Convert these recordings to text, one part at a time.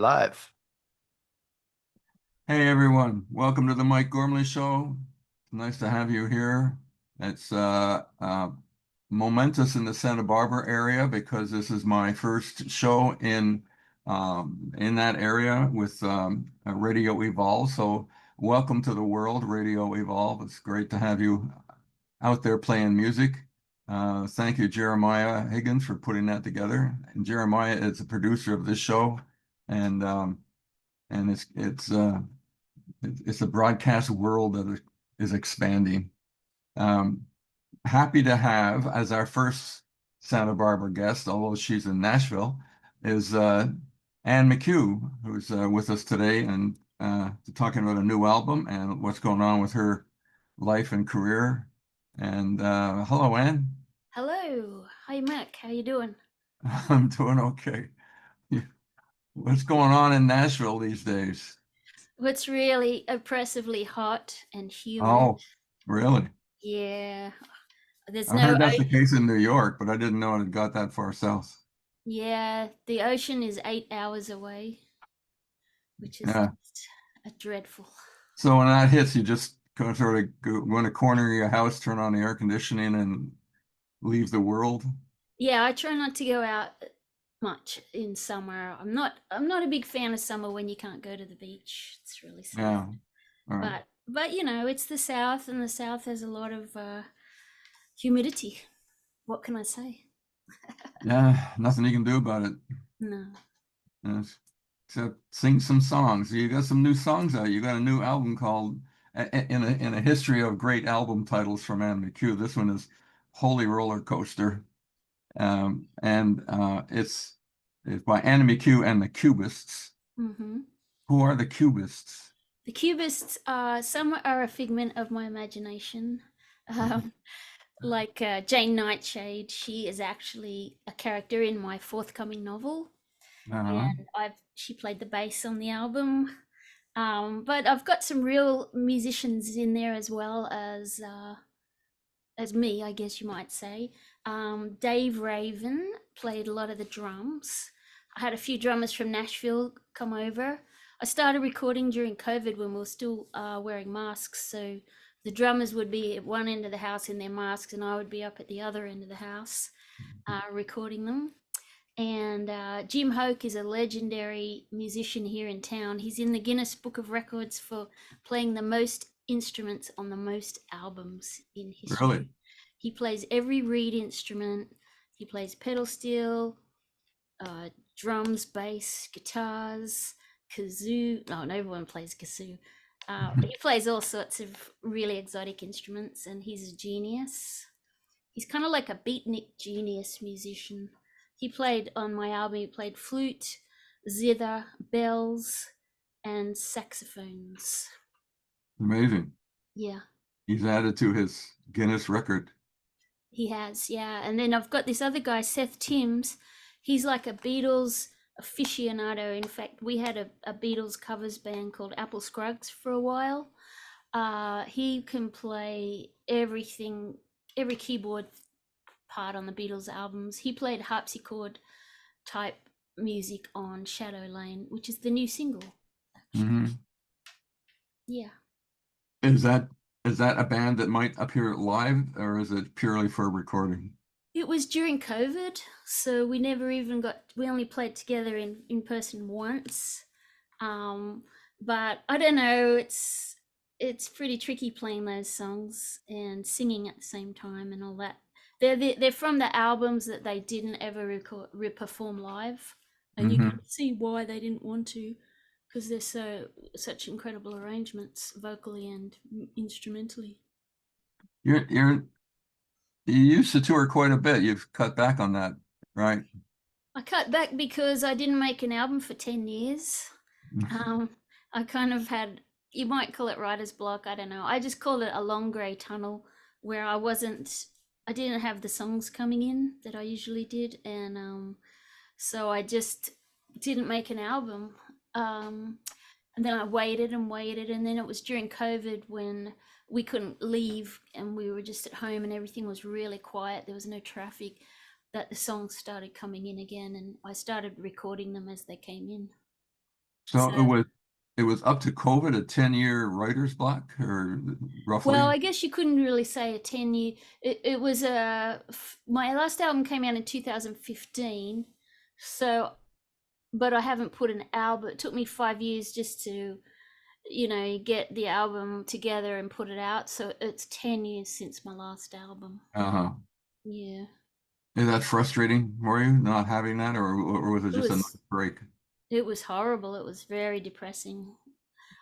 Live. Hey everyone, welcome to the Mike Gormley Show. Nice to have you here. It's momentous in the Santa Barbara area because this is my first show in that area with Radio Evolve. So welcome to the world, Radio Evolve. It's great to have you out there playing music. Thank you, Jeremiah Higgins, for putting that together. And Jeremiah is a producer of this show, and and it's a broadcast world that is expanding. Um, Happy to have as our first Santa Barbara guest, although she's in Nashville, is Ann McCUE, who's with us today and talking about a new album and what's going on with her life and career. And hello, Ann. Hello. Hi, Mac. How you doing? I'm doing okay. What's going on in Nashville these days? It's really oppressively hot and humid. Oh, really? Yeah. There's I no, heard that's the case in New York, but I didn't know it had got that far south. yeah, the ocean is 8 hours away, which is Yeah. just dreadful. So when that hits, you just sort of go in a corner of your house, turn on the air conditioning, and leave the world. Yeah, I try not to go out much in summer. I'm not a big fan of summer when you can't go to the beach. It's really sad. Yeah. All right. But it's the South, and the South has a lot of humidity. What can I say? Yeah. Nothing you can do about it. No. Yes. Except sing some songs. You got some new songs out. You got a new album called in a history of great album titles from Ann McCue. This one is Holy Roller Coaster. And it's by Ann McCue and the Cubists. Mm-hmm. Who are the Cubists? The Cubists are some are a figment of my imagination. Um, like Jane Nightshade, she is actually a character in my forthcoming novel, Uh-huh. and I've she played the bass on the album. But I've got some real musicians in there as me, I guess you might say. Dave Raven played a lot of the drums. I had a few drummers from Nashville come over. I started recording during COVID when we were still wearing masks. So the drummers would be at one end of the house in their masks, and I would be up at the other end of the house recording them. And Jim Hoke is a legendary musician here in town. He's in the Guinness Book of Records for playing the most instruments on the most albums in history. Really? He plays every reed instrument. He plays pedal steel, drums, bass, guitars, kazoo. No, no one plays kazoo. He plays all sorts of really exotic instruments, and he's a genius. He's kind of like a beatnik genius musician. He played on my album, he played flute, zither, bells, and saxophones. Amazing. Yeah, He's added to his Guinness record. he has. Yeah. And then I've got this other guy, Seth Timms. He's like a Beatles aficionado. In fact, we had a Beatles covers band called Apple Scruggs for a while. He can play everything, every keyboard part on the Beatles albums. He played harpsichord type music on Shadow Lane, which is the new single, actually. Hmm. Yeah. Is that a band that might appear live, or is it purely for recording? It was during COVID, so we never even we only played together in person once. Um, but I don't know, it's pretty tricky playing those songs and singing at the same time and all that. They're from the albums that they didn't ever perform live, and you Hmm. can see why they didn't want to, because they're such incredible arrangements vocally and instrumentally. You used to tour quite a bit. You've cut back on that, right? I cut back because I didn't make an album for 10 years. Um, I kind of had, you might call it writer's block, I don't know. I just called it a long grey tunnel where I didn't have the songs coming in that I usually did. And so I just didn't make an album. And then I waited and waited. And then it was during COVID when we couldn't leave and we were just at home and everything was really quiet. There was no traffic, that the songs started coming in again. And I started recording them as they came in. So So, it was up to COVID a 10-year writer's block, or well, roughly? I guess you couldn't really say a 10 year. It was my last album came out in 2015. So, but I haven't put an album. It took me 5 years just to, get the album together and put it out. So it's 10 years since my last album. Uh-huh. Yeah. Is that frustrating for you not having that, or was it It just a nice was break? it was horrible. It was very depressing.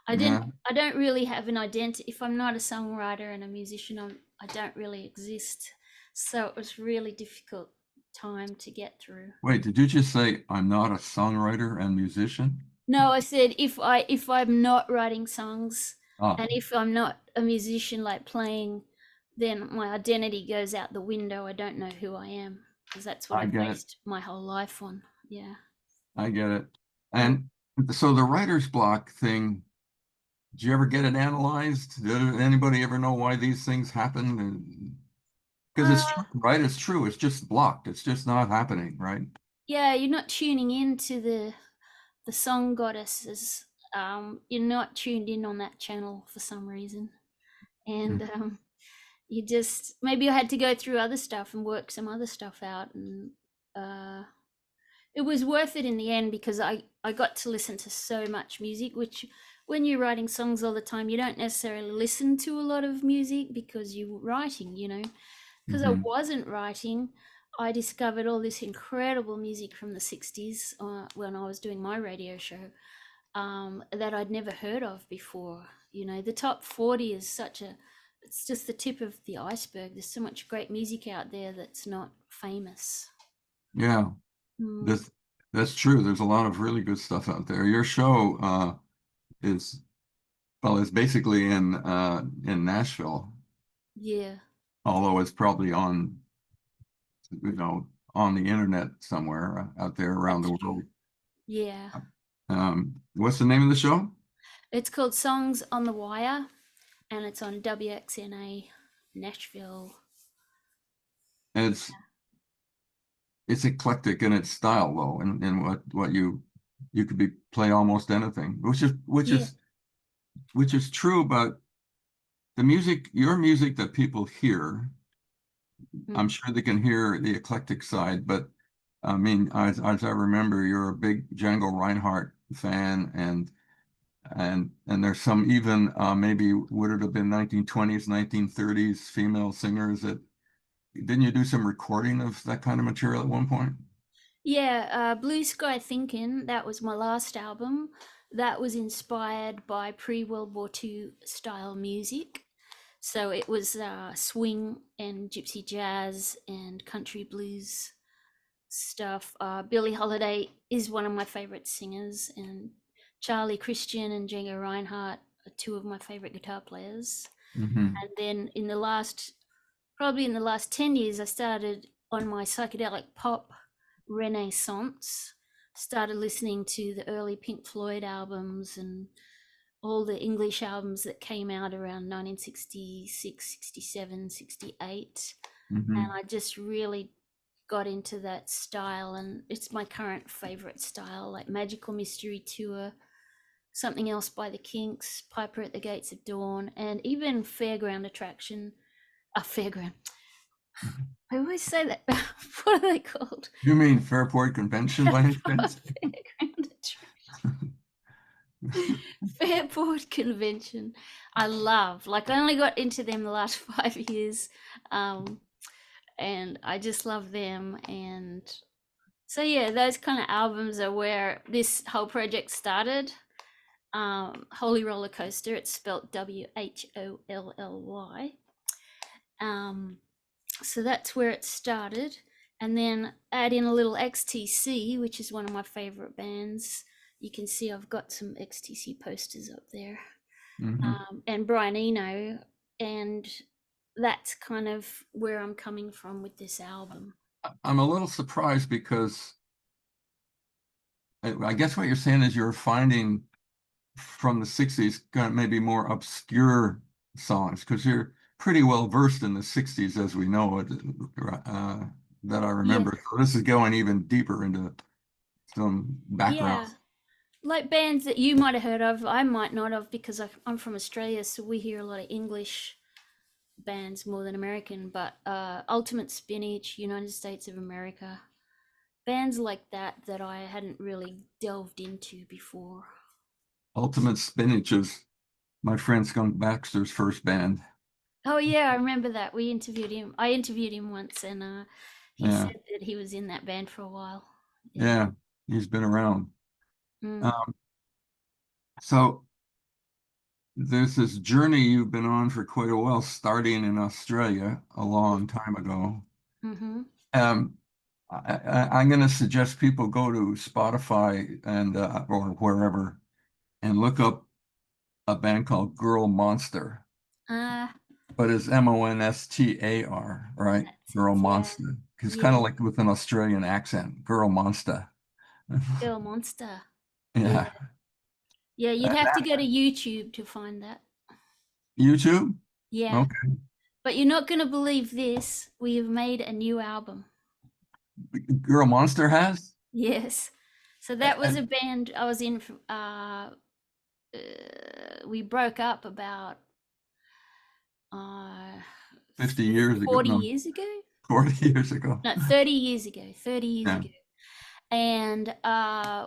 I didn't Yeah. I don't really have an identity. If I'm not a songwriter and a musician, I don't really exist. So it was really difficult time to get through. Wait, did you just say I'm not a songwriter and musician? No, I said if I'm not writing songs Ah, and if I'm not a musician like playing, then my identity goes out the window. I don't know who I am because that's what I I've get it. based my whole life on. Yeah. I get it. Mm. And so the writer's block thing, did you ever get it analyzed? Did anybody ever know why these things happen? Because it's Uh, true, right? It's true. It's just blocked. It's just not happening, right? yeah, you're not tuning in to the song goddesses. You're not tuned in on that channel for some reason, and Mm. you just maybe I had to go through other stuff and work some other stuff out, and uh, it was worth it in the end because I got to listen to so much music. Which when you're writing songs all the time, you don't necessarily listen to a lot of music because you're writing, because I Hmm. wasn't writing, I discovered all this incredible music from the 60s when I was doing my radio show that I'd never heard of before. The top 40 is it's just the tip of the iceberg. There's so much great music out there that's not famous. Yeah, Mm, this that's true. There's a lot of really good stuff out there. Your show is well, it's basically in Nashville, yeah, although it's probably on the internet somewhere out there around that's the true. world. Yeah. What's the name of the show? It's called Songs on the Wire and it's on WXNA Nashville. It's it's eclectic in its style though, and what you could be play almost anything, Yeah. which is true, but the music, your music that people hear, I'm Mm. sure they can hear the eclectic side, but I mean, as I remember, you're a big Django Reinhardt fan, and there's some even maybe would it have been 1920s, 1930s female singers that didn't you do some recording of that kind of material at one point? Yeah, Blue Sky Thinking, that was my last album. That was inspired by pre-World War II style music. So it was swing and gypsy jazz and country blues stuff. Billie Holiday is one of my favorite singers, and Charlie Christian and Django Reinhardt are two of my favorite guitar players. Hmm. And then probably in the last 10 years, I started on my psychedelic pop renaissance, started listening to the early Pink Floyd albums and all the English albums that came out around 1966, 67, 68. And Hmm. I just really got into that style, and it's my current favorite style, like Magical Mystery Tour, Something Else by the Kinks, Piper at the Gates of Dawn, and even Fairground Attraction. Fairground. I always say that. What are they called? You mean Fairport Convention by any chance? Fairground Fairport Convention. I love. Like I only got into them the last 5 years, um, and I just love them. And so yeah, those kind of albums are where this whole project started. Holy Roller Coaster. It's spelled WHOLLY. Um, so that's where it started. And then add in a little XTC, which is one of my favorite bands. You can see I've got some XTC posters up there, Hmm. and Brian Eno, and that's kind of where I'm coming from with this album. I'm a little surprised because I guess what you're saying is you're finding from the 60s kind of maybe more obscure songs because you're pretty well versed in the 60s as we know it, that I Yeah, remember. So this is going even deeper into some yeah. background. Like bands that you might have heard of, I might not have because I'm from Australia, so we hear a lot of English bands more than American. But Ultimate Spinach, United States of America, bands like that I hadn't really delved into before. Ultimate Spinach is my friend Skunk Baxter's first band. Oh yeah, I remember that. We interviewed him. I interviewed him once, and he Yeah, said that he was in that band for a while. Yeah. yeah, he's been around. Mm, Um, so there's this journey you've been on for quite a while, starting in Australia a yeah. long time ago. Mm-hmm. Um, I'm going to suggest people go to Spotify and or wherever and look up a band called Girl Monster, Uh, but it's Monstar, right? that's it. Girl Yeah. Monster. It's kind of Yeah. like with an Australian accent, Girl Monster. Girl Monster. Yeah. Yeah. Yeah, you'd have to go to YouTube to find that. YouTube? Yeah. Okay. But you're not going to believe this. We have made a new album. Girl Monster has? Yes. So that was a And band I was in. We broke up about uh, 50 years ago. 40 No, years ago. 40 years ago. No, 30 years ago. 30 years Yeah. ago. And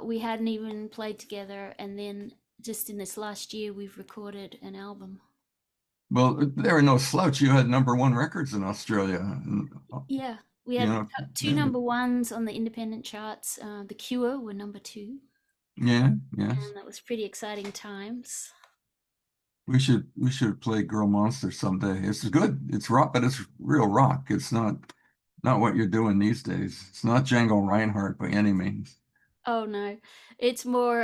we hadn't even played together. And then just in this last year, we've recorded an album. Well, they were no slouch. You had number one records in Australia. And, Yeah, we you had know, two number ones on the independent charts. The Cure were number two, yeah, yes. and that was pretty exciting times. We should play Girl Monster someday. It's good. It's rock, but it's real rock. It's not what you're doing these days. It's not Django Reinhardt by any means. Oh no, it's more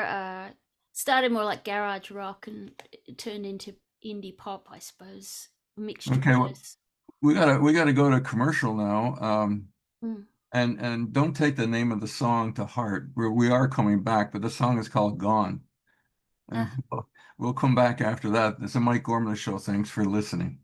started more like garage rock and it turned into indie pop, I suppose, a mixture of Okay, well, those. we gotta go to commercial now. Mm. And don't take the name of the song to heart. We are coming back, but the song is called Gone. Uh, And we'll come back after that. This is a Mike Gormley show. Thanks for listening.